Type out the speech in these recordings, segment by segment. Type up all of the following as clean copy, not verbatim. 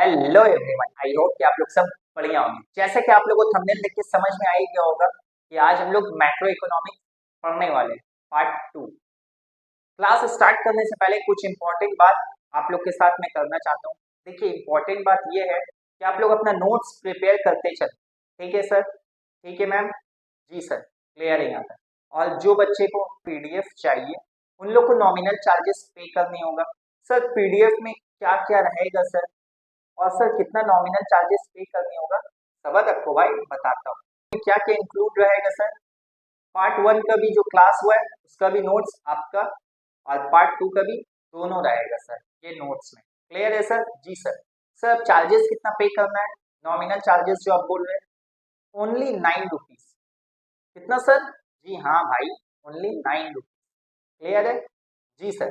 Hello everyone, I hope कि आप लोग सब बढ़िया होंगे। जैसे कि आप लोगों को थंबनेल देख के समझ में आ ही गया होगा कि आज हम लोग मैक्रो इकोनॉमिक्स पढ़ने वाले हैं, पार्ट 2। क्लास स्टार्ट करने से पहले कुछ इंपॉर्टेंट बात आप लोग के साथ मैं करना चाहता हूँ। देखिए, इंपॉर्टेंट बात ये है कि आप लोग अपना नोट्स प्रिपेयर करते चलें। ठीक है सर? ठीक है मैम? जी सर, क्लियर है यहाँ तक। और जो बच्चे को पीडीएफ चाहिए उन लोग को नॉमिनल चार्जेस पे करने होगा। सर पीडीएफ में क्या क्या रहेगा सर, और सर कितना नॉमिनल चार्जेस पे करने होगा? सबर रखो भाई, बताता हूँ क्या क्या इंक्लूड रहेगा सर। पार्ट 1 का भी जो क्लास हुआ है उसका भी नोट्स आपका, और पार्ट 2 का भी, दोनों रहेगा सर ये नोट्स में। क्लियर है सर? जी सर। सर चार्जेस कितना पे करना है? नॉमिनल चार्जेस जो आप बोल रहे हैं, ओनली 9 रुपीज। कितना सर? जी हाँ भाई, ओनली 9 रुपीज। क्लियर है? जी सर।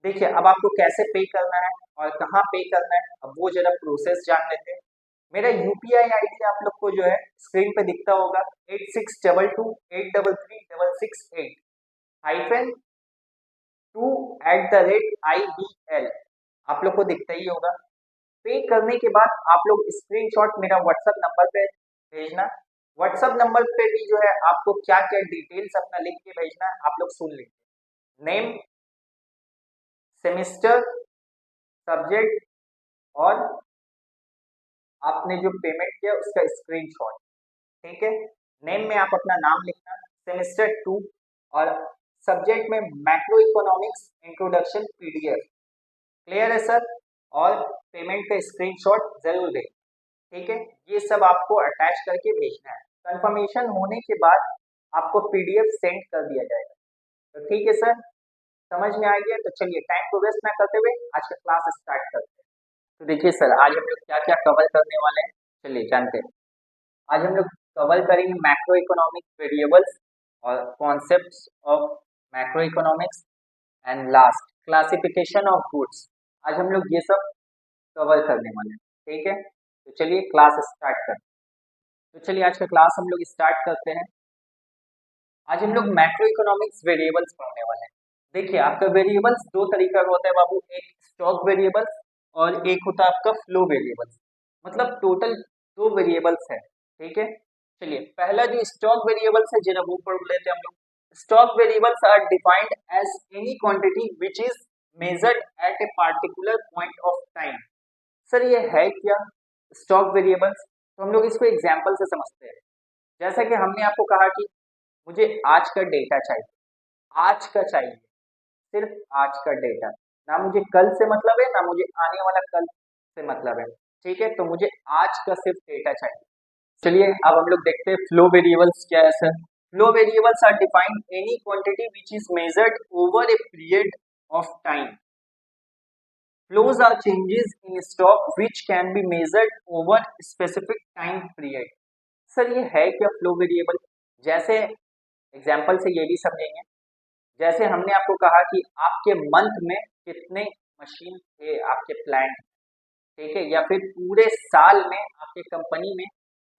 देखिए, अब आपको कैसे पे करना है और कहाँ पे करना है, अब वो जरा प्रोसेस जान लेते हैं। मेरा यूपीआई आईडी आप लोग को जो है स्क्रीन पे दिखता होगा, 8622833668 हाइफन 2@IBL, आप लोग को दिखता ही होगा। पे करने के बाद आप लोग स्क्रीनशॉट मेरा व्हाट्सएप नंबर पे भेजना। व्हाट्सएप नंबर पे भी जो है आपको क्या क्या डिटेल्स अपना लिख के भेजना है, आप लोग सुन लीजिए। नेम, सेमेस्टर, सब्जेक्ट, और आपने जो पेमेंट किया उसका स्क्रीनशॉट। ठीक है? नेम में आप अपना नाम लिखना, सेमेस्टर 2, और सब्जेक्ट में macro economics introduction PDF. Clear है सर? और पेमेंट का स्क्रीनशॉट जरूर दें। ठीक है? ये सब आपको अटैच करके भेजना है। कंफर्मेशन होने के बाद आपको पीडीएफ सेंड कर दिया जाएगा। तो ठीक है सर, समझ में आ गया? तो चलिए टाइम को वेस्ट ना करते हुए आज का क्लास स्टार्ट करते हैं। तो देखिए सर, आज हम लोग क्या क्या कवर करने वाले हैं, चलिए जानते हैं। आज हम लोग कवर करेंगे मैक्रो इकोनॉमिक वेरिएबल्स और concepts of macro economics, and last classification of goods. आज हम लोग ये सब कवर करने वाले हैं। ठीक है? तो चलिए क्लास स्टार्ट करते हैं। तो चलिए आज का क्लास हम लोग स्टार्ट करते हैं। आज हम लोग मैक्रो इकोनॉमिक्स वेरिएबल्स पढ़ने वाले हैं। देखिए, आपका वेरिएबल्स दो तरीका का होता है बाबू, एक स्टॉक वेरिएबल्स और एक होता है आपका फ्लो वेरिएबल्स। मतलब टोटल दो वेरिएबल्स है। ठीक है? चलिए पहला जो स्टॉक वेरिएबल्स है जरा वो पढ़ लेते हैं हम लोग। Stock variables are defined as any quantity which is measured at a particular point of time. Sir ये है क्या स्टॉक वेरिएबल्स? तो हम लोग इसको एग्जाम्पल से समझते हैं। जैसा कि हमने आपको कहा कि मुझे आज का डेटा चाहिए, आज का चाहिए, सिर्फ आज का डेटा, ना मुझे कल से मतलब है ना मुझे आने वाला कल से मतलब है। ठीक है? तो मुझे आज का सिर्फ डेटा चाहिए। चलिए अब हम लोग देखते हैं फ्लो वेरिएबल्स क्या है sir. Flow variables are defined any quantity which is measured over a period of time. Flows are changes in stock which can be measured over specific time period. Sir ये है क्या flow variable? जैसे example से ये भी समझेंगे। जैसे हमने आपको कहा कि आपके मंथ में कितने मशीन थे आपके प्लांट, ठीक है, या फिर पूरे साल में आपके कंपनी में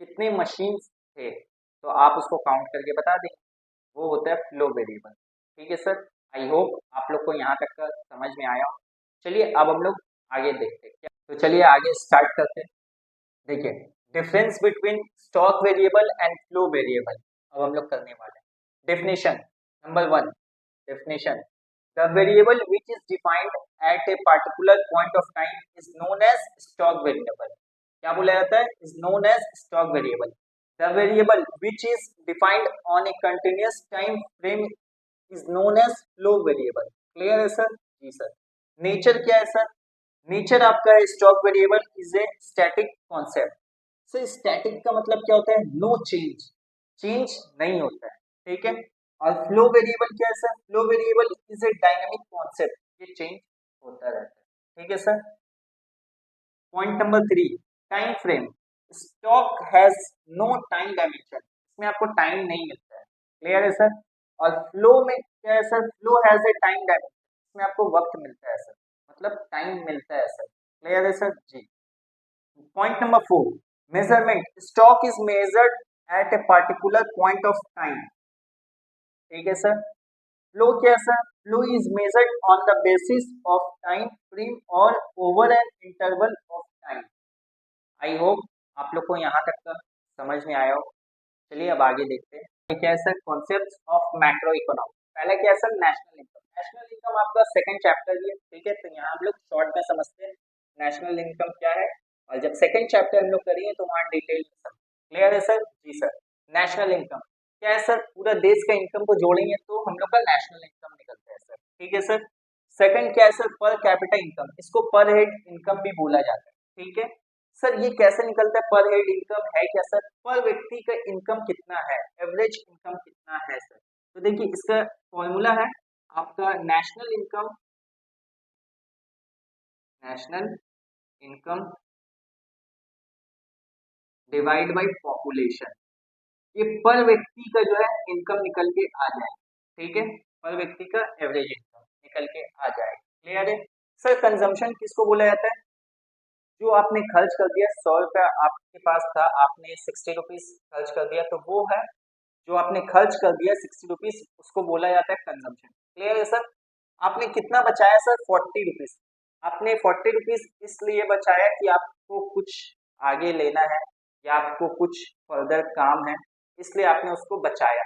कितने मशीन थे, तो आप उसको काउंट करके बता दें। वो होता है फ्लो वेरिएबल। ठीक है सर? आई होप आप लोग को यहाँ तक का समझ में आया हो। चलिए अब हम लोग आगे देखते हैं क्या। तो चलिए आगे स्टार्ट करते हैं। देखिए, difference between stock variable and flow variable अब हम लोग करने वाले हैं। Definition number 1। Definition, the variable which is defined at a particular point of time is known as stock variable. क्या बोला जाता है? Is known as stock variable. The variable which is defined on a continuous time frame is known as flow variable. Clear है sir? जी sir. Nature क्या है sir? Nature आपका है stock variable is a static concept. So static का मतलब क्या होता है? नो चेंज, चेंज नहीं होता है। ठीक है? और फ्लो वेरिएबल क्या है sir? Flow variable is a dynamic concept, ये चेंज होता रहता है। ठीक है sir? Point number 3, time frame. Stock has no time dimension, इसमें आपको टाइम नहीं मिलता है। क्लियर है सर? और फ्लो में क्या है sir? Flow has a time dimension, इसमें आपको वक्त मिलता है सर, मतलब टाइम मिलता है सर। क्लियर है सर? जी। Point number 4, measurement. Stock is measured at a particular point of time. ठीक है सर? फ्लो क्या है sir? Flow is measured on the basis of time frame और over an interval of time. I hope आप लोग को यहाँ तक का समझ में आया हो। चलिए अब आगे देखते हैं। ये क्या है sir, concept of macro economy. पहला क्या है sir, national income. National income आपका सेकंड चैप्टर ही है, ठीक है, तो यहाँ हम लोग शॉर्ट में समझते हैं नेशनल इनकम क्या है, और जब सेकंड चैप्टर हम लोग करेंगे तो वहाँ डिटेल में समझ। क्लियर है सर? जी सर। नेशनल इनकम क्या है सर, पूरा देश का इनकम को जोड़ेंगे तो हम लोग का नेशनल इनकम निकलता है सर, ठीक है सर। सेकंड क्या है सर, पर कैपिटा इनकम, इसको पर हेड इनकम भी बोला जाता है, ठीक है सर। ये कैसे निकलता है, पर हेड इनकम है क्या सर, पर व्यक्ति का इनकम कितना है, एवरेज इनकम कितना है सर। तो देखिए इसका फॉर्मूला है आपका national income, national income divide by population. ये पर व्यक्ति का जो है इनकम निकल के आ जाए, ठीक है, पर व्यक्ति का एवरेज इनकम निकल के आ जाए। क्लियर है सर? कंजम्पशन किसको बोला जाता है, जो आपने खर्च कर दिया, 100 रुपया आपके पास था, आपने 60 रुपीज खर्च कर दिया, तो वो है जो आपने खर्च कर दिया 60 रुपीज, उसको बोला जाता है कंजम्पशन। क्लियर है सर? आपने कितना बचाया सर, 40 रुपीज। आपने 40 रुपीज इसलिए बचाया कि आपको कुछ आगे लेना है या आपको कुछ फर्दर काम है, इसलिए आपने उसको बचाया,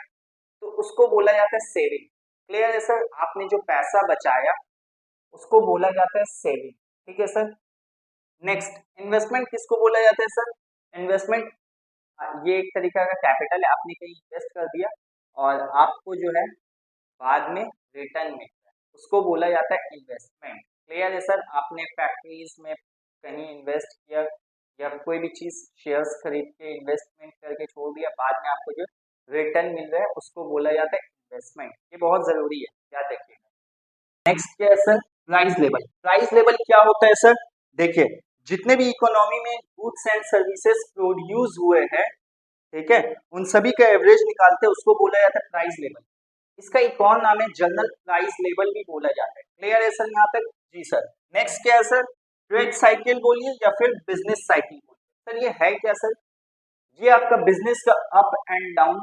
तो उसको बोला जाता है सेविंग। क्लियर है सर? आपने जो पैसा बचाया उसको बोला जाता है सेविंग, ठीक है सर। नेक्स्ट, इन्वेस्टमेंट किसको बोला जाता है सर, इन्वेस्टमेंट ये एक तरीका का कैपिटल है, आपने कहीं इन्वेस्ट कर दिया और आपको जो है बाद में रिटर्न मिलता है, उसको बोला जाता है इन्वेस्टमेंट। क्लियर है सर? आपने फैक्ट्रीज में कहीं इन्वेस्ट किया या कोई भी चीज शेयर्स खरीद के इन्वेस्टमेंट करके छोड़ दिया, बाद में आपको जो रिटर्न मिल रहा है उसको बोला जाता है इन्वेस्टमेंट। ये बहुत जरूरी है, याद रखिएगा। नेक्स्ट क्या है sir, price level. Price level क्या होता है सर, देखिए जितने भी इकोनॉमी में गुड्स एंड सर्विसेज प्रोड्यूस हुए हैं, ठीक है, उन सभी का एवरेज निकालते हैं, उसको बोला जाता है प्राइस लेवल। इसका एक और नाम है जनरल प्राइस लेवल भी बोला जाता है। क्लियर है सर यहाँ तक? जी सर। नेक्स्ट क्या है सर, ट्रेड साइकिल बोलिए या फिर बिजनेस साइकिल बोलिए। सर ये है क्या सर, ये आपका बिजनेस का अप एंड डाउन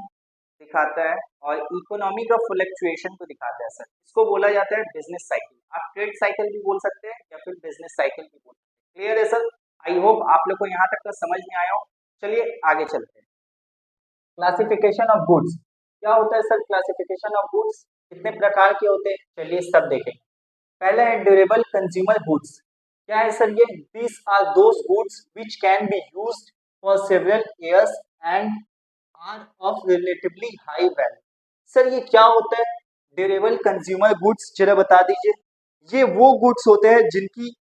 दिखाता है और इकोनॉमी का फ्लक्चुएशन को दिखाता है सर, इसको बोला जाता है बिजनेस साइकिल। आप ट्रेड साइकिल भी बोल सकते हैं या फिर बिजनेस साइकिल भी बोल सकते हैं। क्लियर है सर? आई होप आप लोग को यहाँ तक का समझ में आया हो। चलिए आगे चलते हैं। क्लासिफिकेशन ऑफ गुड्स क्या होता है सर, क्लासिफिकेशन ऑफ गुड्स कितने प्रकार के होते हैं, चलिए सब देखें। पहला है ड्यूरेबल कंज्यूमर गुड्स। क्या है सर ये, these are those goods which can be used for several years and are of relatively high value. Sir ये क्या होता है ड्यूरेबल कंज्यूमर गुड्स, जरा बता दीजिए। ये वो गुड्स होते हैं जिनकी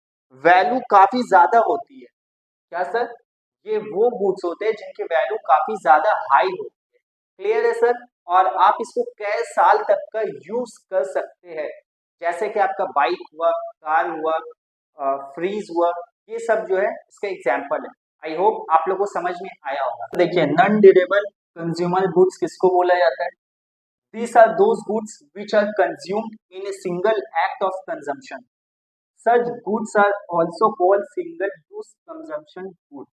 वैल्यू काफी ज्यादा होती है। क्या सर, ये वो गुड्स होते हैं जिनकी वैल्यू काफी ज्यादा हाई होती है। क्लियर है सर? और आप इसको कई साल तक का यूज कर सकते हैं, जैसे कि आपका बाइक हुआ, कार हुआ, फ्रीज हुआ, ये सब जो है इसका एग्जाम्पल है। आई होप आप लोग को समझ में आया होगा। देखिए नॉन ड्यूरेबल कंज्यूमर गुड्स किसको बोला जाता है, these are those goods which are consumed in a single act of consumption. Such goods are also called single use consumption goods.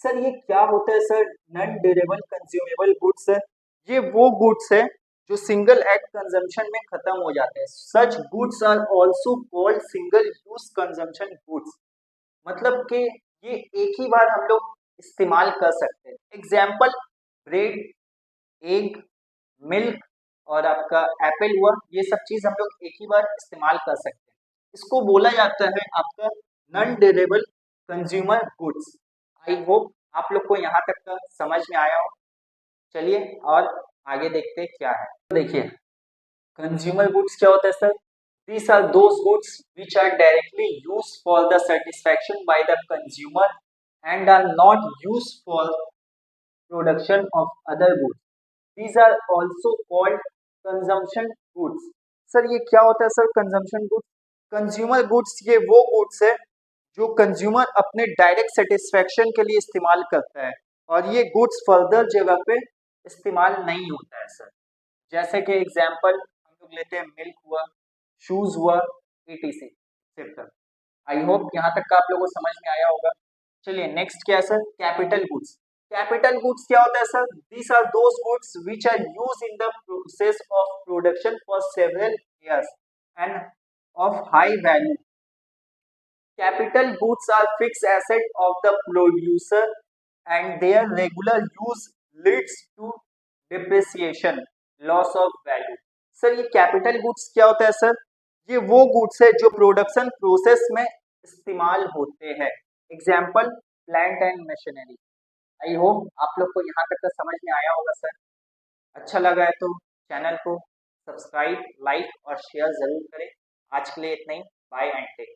Sir ये क्या होता है sir, non durable consumable goods है, ये वो गुड्स है जो सिंगल एक्ट कंजम्पशन में खत्म हो जाते हैं। Such goods are also called single use consumption goods, मतलब कि ये एक ही बार हम लोग इस्तेमाल कर सकते हैं। एग्जाम्पल, ब्रेड, एग, मिल्क और आपका एप्पल हुआ, ये सब चीज हम लोग एक ही बार इस्तेमाल कर सकते हैं। इसको बोला जाता है आपका नॉन ड्यूरेबल कंज्यूमर गुड्स। आई होप आप लोग को यहाँ तक का समझ में आया हो। चलिए और आगे देखते हैं क्या है। तो देखिए कंज्यूमर गुड्स क्या होता है sir, these are those goods which are directly used for the satisfaction by the consumer and are not used for production of other goods. These are also called consumption goods. Sir ये क्या होता है sir consumption goods, consumer goods ये वो goods है जो consumer अपने direct satisfaction के लिए इस्तेमाल करता है और ये गुड्स फर्दर जगह पे इस्तेमाल नहीं होता है सर। जैसे कि एग्जांपल हम लोग लेते हैं मिल्क हुआ, शूज हुआ, etc एक्सेट्रा। आई होप यहाँ तक का आप लोगों को समझ में आया होगा। चलिए नेक्स्ट क्या है sir, capital goods. Capital goods क्या होता है sir, these are those goods which are used in the process of production for several years and of high value capital goods are fix asset of the producer and their regular use leads to depreciation, loss of value. Sir ये capital goods क्या होता है sir? ये वो goods है जो production process में इस्तेमाल होते हैं। Example plant and machinery. I hope आप लोग को यहाँ तक का समझ में आया होगा सर। अच्छा लगा है तो चैनल को सब्सक्राइब, लाइक और शेयर जरूर करें। आज के लिए इतना ही। Bye and take.